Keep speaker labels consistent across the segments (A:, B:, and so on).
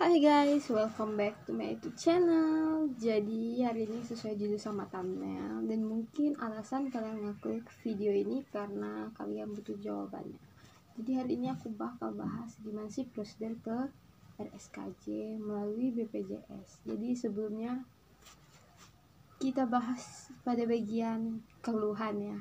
A: Hai guys, welcome back to my YouTube channel. Jadi hari ini sesuai judul sama thumbnail, dan mungkin alasan kalian ngeklik video ini karena kalian butuh jawabannya. Jadi hari ini aku bakal bahas gimana sih prosedur ke RSKJ melalui BPJS. Jadi sebelumnya kita bahas pada bagian keluhan ya.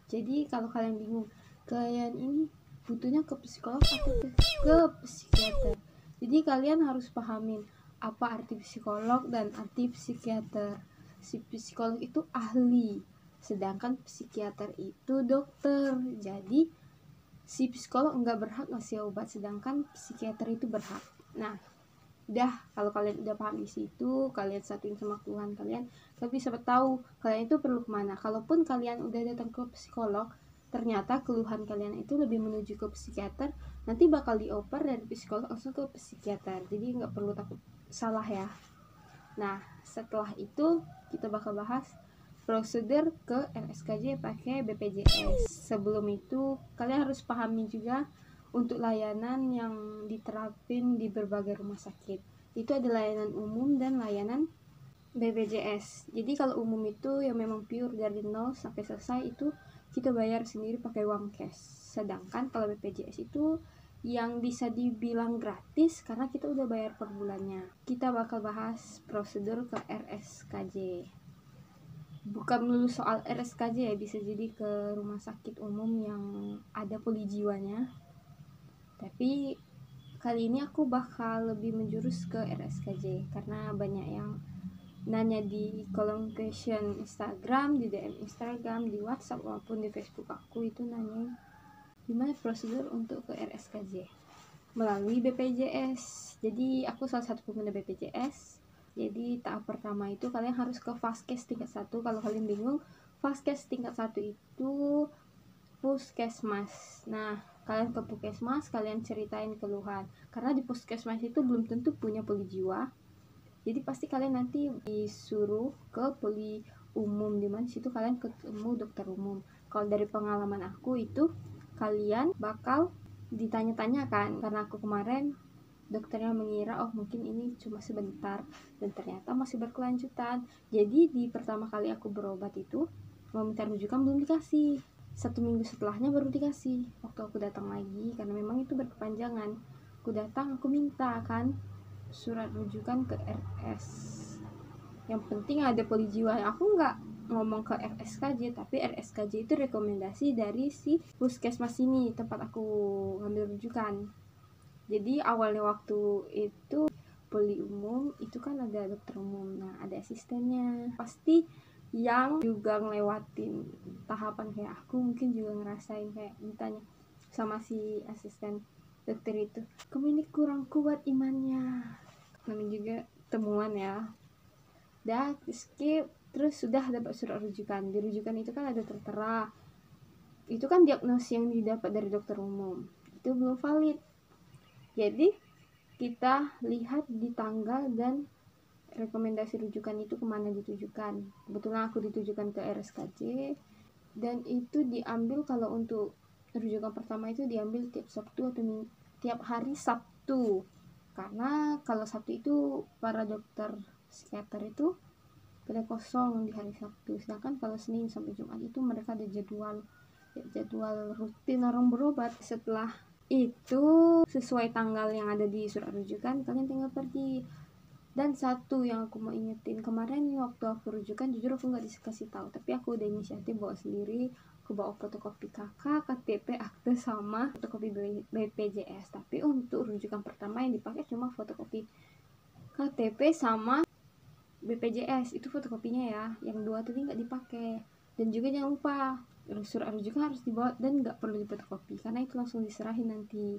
A: Jadi kalau kalian bingung, kalian ini butuhnya ke psikolog atau ke psikiater. Jadi kalian harus pahamin apa arti psikolog dan arti psikiater. Si psikolog itu ahli, sedangkan psikiater itu dokter. Jadi si psikolog nggak berhak ngasih obat, sedangkan psikiater itu berhak. Nah, kalau kalian udah paham di situ, kalian satuin sama keluhan kalian, tapi bisa tahu kalian itu perlu kemana. Kalaupun kalian udah datang ke psikolog, ternyata keluhan kalian itu lebih menuju ke psikiater, nanti bakal dioper dari psikolog langsung ke psikiater. Jadi nggak perlu takut salah ya. Nah, setelah itu kita bakal bahas prosedur ke RSKJ pakai BPJS. Sebelum itu kalian harus pahami juga untuk layanan yang diterapin di berbagai rumah sakit. Itu ada layanan umum dan layanan BPJS. Jadi kalau umum itu yang memang pure dari nol sampai selesai itu kita bayar sendiri pakai uang cash. Sedangkan kalau BPJS itu yang bisa dibilang gratis karena kita udah bayar per bulannya. Kita bakal bahas prosedur ke RSKJ. Bukan melulu soal RSKJ ya, bisa jadi ke rumah sakit umum yang ada poli jiwanya. Tapi kali ini aku bakal lebih menjurus ke RSKJ karena banyak yang nanya di kolom question Instagram, di DM Instagram, di WhatsApp maupun di Facebook aku itu nanya gimana prosedur untuk ke RSKJ melalui BPJS. Jadi aku salah satu pengguna BPJS. Jadi tahap pertama itu kalian harus ke Vaskes tingkat 1. Kalau kalian bingung, Vaskes tingkat 1 itu puskesmas. Nah, kalian ke puskesmas, kalian ceritain keluhan. Karena di puskesmas itu belum tentu punya poli jiwa. Jadi pasti kalian nanti disuruh ke poli umum, di mana situ kalian ketemu dokter umum. Kalau dari pengalaman aku itu kalian bakal ditanya-tanya kan, karena aku kemarin dokternya mengira mungkin ini cuma sebentar, dan ternyata masih berkelanjutan. Jadi di pertama kali aku berobat itu mau minta rujukan belum dikasih. 1 minggu setelahnya baru dikasih. Waktu aku datang lagi karena memang itu berkepanjangan, aku datang, aku minta kan surat rujukan ke RS. Yang penting ada poli jiwa. Aku nggak ngomong ke RSKJ, tapi RSKJ itu rekomendasi dari si puskesmas ini tempat aku ngambil rujukan. Jadi awalnya waktu itu poli umum itu kan ada dokter umum, nah ada asistennya. Pasti yang juga ngelewatin tahapan kayak aku mungkin juga ngerasain kayak ditanya sama si asisten dokter itu, kamu ini kurang kuat imannya. Namanya juga temuan ya. Dah skip, terus sudah dapat surat rujukan. Di rujukan itu kan ada tertera, itu kan diagnosis yang didapat dari dokter umum, itu belum valid. Jadi kita lihat di tanggal dan rekomendasi rujukan itu kemana ditujukan. Kebetulan aku ditujukan ke RSKJ, dan itu diambil, kalau untuk rujukan pertama itu diambil tiap Sabtu atau tiap hari Sabtu, karena kalau Sabtu itu para dokter psikiater itu pada kosong di hari Sabtu. Sedangkan kalau Senin sampai Jumat itu mereka ada jadwal rutin orang berobat. Setelah itu sesuai tanggal yang ada di surat rujukan, kalian tinggal pergi. Dan satu yang aku mau ingetin, kemarin waktu aku rujukan jujur aku nggak dikasih tahu, tapi aku udah inisiatif bawa sendiri. Aku bawa fotokopi KK, KTP, akte, sama fotokopi BPJS. Tapi untuk rujukan pertama yang dipakai cuma fotokopi KTP sama BPJS, itu fotokopinya ya. Yang dua tadi nggak dipakai. Dan juga jangan lupa surat rujukan harus dibawa dan nggak perlu difotokopi karena itu langsung diserahin nanti.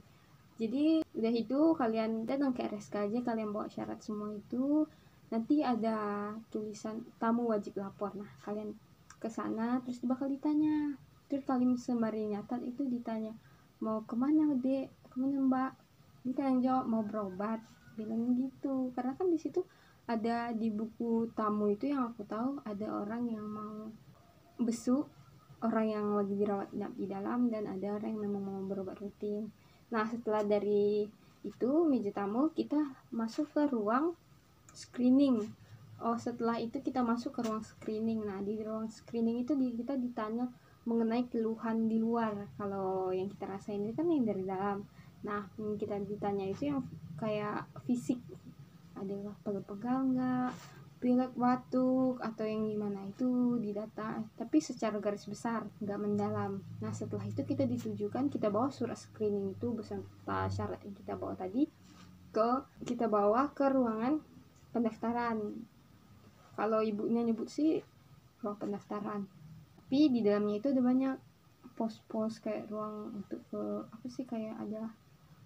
A: Jadi udah itu kalian datang ke RSKJ, kalian bawa syarat semua itu, nanti ada tulisan tamu wajib lapor. Nah kalian ke sana terus bakal ditanya, terus kalian sembari nyatat itu ditanya mau kemana dek, kemana mbak, ditanya jawab mau berobat, bilang gitu. Karena kan di situ ada di buku tamu itu yang aku tahu ada orang yang mau besuk, orang yang lagi dirawat inap di dalam, dan ada orang yang memang mau berobat rutin. Nah setelah dari itu meja tamu, kita masuk ke ruang screening. Setelah itu kita masuk ke ruang screening. Nah, di ruang screening itu kita ditanya mengenai keluhan di luar. Kalau yang kita rasain itu kan yang dari dalam. Nah, yang kita ditanya itu yang kayak fisik, ada pegal-pegal nggak, pilek, batuk, atau yang gimana, itu didata, tapi secara garis besar, nggak mendalam. Nah, setelah itu kita ditujukan, kita bawa surat screening itu beserta syarat yang kita bawa tadi, kita bawa ke ruangan pendaftaran. Kalau ibunya nyebut sih ruang pendaftaran, tapi di dalamnya itu ada banyak pos-pos kayak ruang untuk apa sih, kayak ada,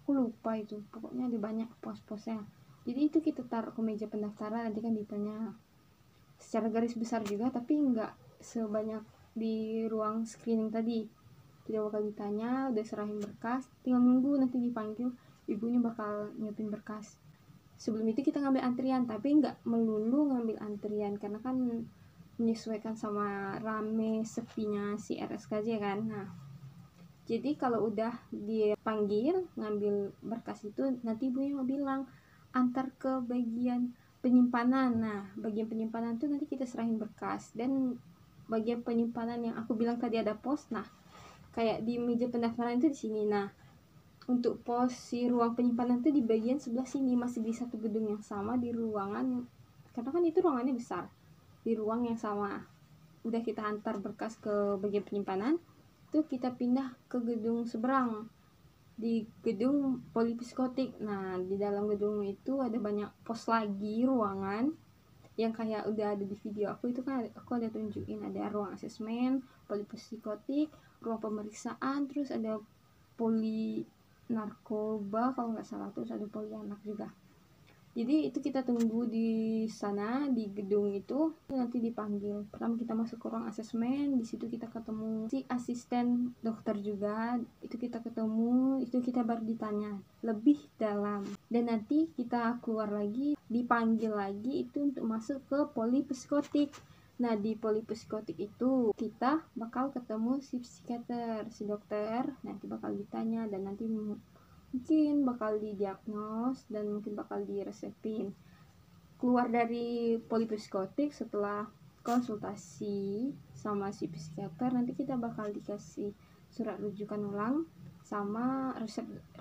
A: aku lupa itu, pokoknya ada banyak pos-posnya. Jadi itu kita taruh ke meja pendaftaran, nanti kan ditanya secara garis besar juga, tapi nggak sebanyak di ruang screening tadi. Tidak bakal ditanya, udah serahin berkas, tinggal nunggu nanti dipanggil, ibunya bakal nyiapin berkas. Sebelum itu kita ngambil antrian, tapi nggak melulu ngambil antrian, karena kan menyesuaikan sama rame sepinya si RSKJ kan. Nah, jadi kalau udah dipanggil ngambil berkas itu, nanti ibunya mau bilang antar ke bagian penyimpanan. Nah, bagian penyimpanan tuh nanti kita serahin berkas, dan bagian penyimpanan yang aku bilang tadi ada pos. Nah, kayak di meja pendaftaran itu di sini. Nah, untuk pos si ruang penyimpanan itu di bagian sebelah sini, masih di satu gedung yang sama, di ruangan, karena kan itu ruangannya besar, di ruang yang sama. Udah kita antar berkas ke bagian penyimpanan, itu kita pindah ke gedung seberang, di gedung polipsikotik. Nah, di dalam gedung itu ada banyak pos lagi, ruangan yang kayak udah ada di video aku itu kan, aku ada tunjukin, ada ruang asesmen, polipsikotik, ruang pemeriksaan, terus ada poli narkoba kalau nggak salah, terus ada poli anak juga. Jadi itu kita tunggu di sana, di gedung itu, nanti dipanggil. Pertama kita masuk ke ruang asesmen, di situ kita ketemu si asisten dokter juga, itu kita ketemu, itu kita baru ditanya lebih dalam. Dan nanti kita keluar lagi, dipanggil lagi itu untuk masuk ke polipsikotik. Nah, di polipsikotik itu kita bakal ketemu si psikiater, si dokter, nanti bakal ditanya, dan nanti mungkin bakal didiagnos dan mungkin bakal diresepin. Keluar dari polipsikotik setelah konsultasi sama si psikiater, nanti kita bakal dikasih surat rujukan ulang sama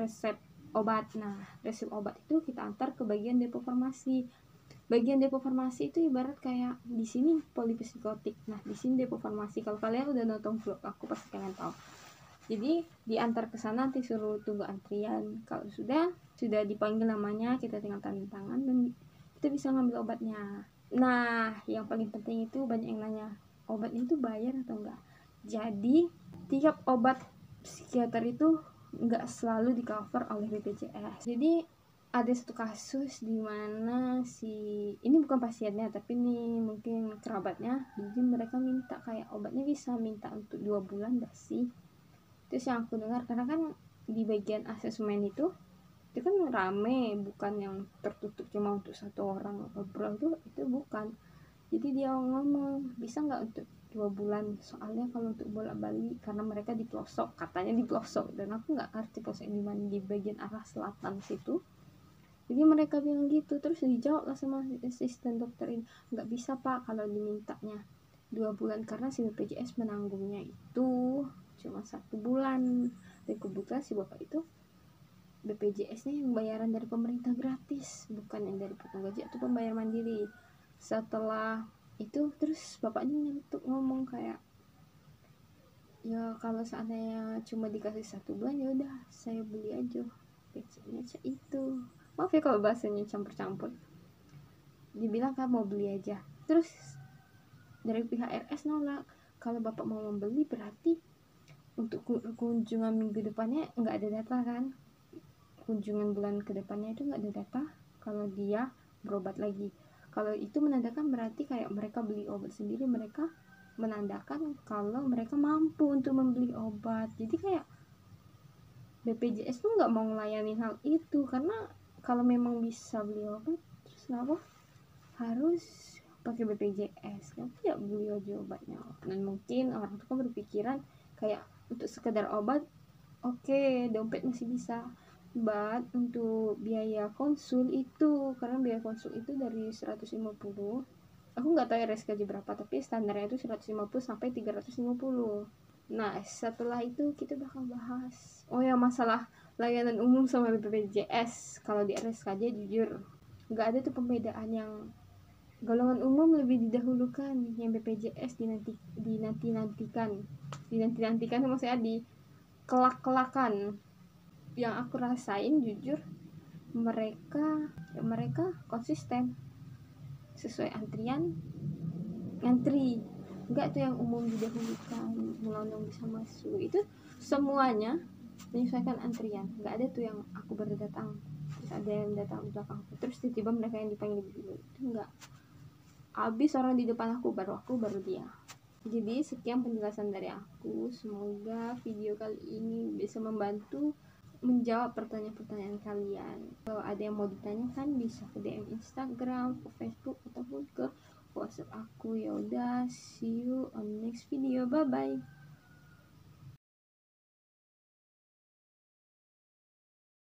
A: resep obat. Nah, resep obat itu kita antar ke bagian depo farmasi. Bagian depo farmasi itu ibarat kayak di sini polipsikotik, nah di sini depo farmasi. Kalau kalian udah nonton vlog aku pasti kalian tahu. Jadi diantar ke sana, nanti suruh tunggu antrian. Kalau sudah dipanggil namanya, kita tinggal tanda tangan dan kita bisa ngambil obatnya. Nah, yang paling penting itu banyak yang nanya, obatnya itu bayar atau enggak? Jadi tiap obat psikiater itu enggak selalu di cover oleh BPJS. Jadi ada satu kasus di mana ini bukan pasiennya, tapi ini mungkin kerabatnya. Jadi mereka minta kayak obatnya bisa minta untuk 2 bulan gak sih? Terus yang aku dengar, karena kan di bagian asesmen itu kan rame, bukan yang tertutup cuma untuk satu orang ngobrol, itu bukan. Jadi dia ngomong bisa nggak untuk 2 bulan, soalnya kalau untuk bolak-balik, karena mereka di pelosok, katanya di pelosok, dan aku nggak ngerti pelosok di mana, di bagian arah selatan situ. Jadi mereka bilang gitu. Terus dijawab lah sama asisten dokter ini, nggak bisa pak kalau dimintanya 2 bulan, karena si BPJS menanggungnya itu cuma 1 bulan. Dan kebetulan si bapak itu BPJS-nya yang bayaran dari pemerintah gratis, bukan yang dari potong gaji atau pembayar mandiri. Setelah itu terus bapaknya nyentuh ngomong kayak, ya kalau seandainya cuma dikasih 1 bulan, ya udah saya beli aja PC-nya itu. Maaf ya kalau bahasanya campur-campur. Dibilang kan mau beli aja. Terus dari pihak RS nolak. Kalau bapak mau membeli berarti untuk kunjungan minggu depannya nggak ada data kan, kunjungan bulan ke depannya itu nggak ada data kalau dia berobat lagi. Kalau itu menandakan berarti kayak mereka beli obat sendiri, mereka menandakan kalau mereka mampu untuk membeli obat. Jadi kayak BPJS tuh nggak mau ngelayanin hal itu, karena kalau memang bisa beli obat, terus kenapa harus pakai BPJS? Kenapa ya beli aja obatnya? Dan mungkin orang tua berpikiran kayak untuk sekedar obat, oke, dompet masih bisa. But untuk biaya konsul itu, karena biaya konsul itu dari 150, aku nggak tahu RSKJ berapa, tapi standarnya itu 150 sampai 350. Nah, setelah itu kita bakal bahas, oh ya, masalah layanan umum sama BPJS. Kalau di RSKJ jujur nggak ada tuh pembedaan yang golongan umum lebih didahulukan, yang BPJS dinantikan maksudnya di kelak-kelakan. Yang aku rasain jujur, mereka konsisten sesuai antrian, ngantri. Enggak tuh yang umum didahulukan, melondong bisa masuk. Itu semuanya menyesuaikan antrian. Enggak ada tuh yang aku baru datang terus ada yang datang di belakang terus tiba-tiba mereka yang dipanggil dulu. Itu enggak. Abis orang di depan aku baru dia. Jadi sekian penjelasan dari aku. Semoga video kali ini bisa membantu menjawab pertanyaan-pertanyaan kalian. Kalau ada yang mau ditanyakan bisa ke DM Instagram, ke Facebook, ataupun ke WhatsApp aku. Ya udah, see you on next video. Bye bye.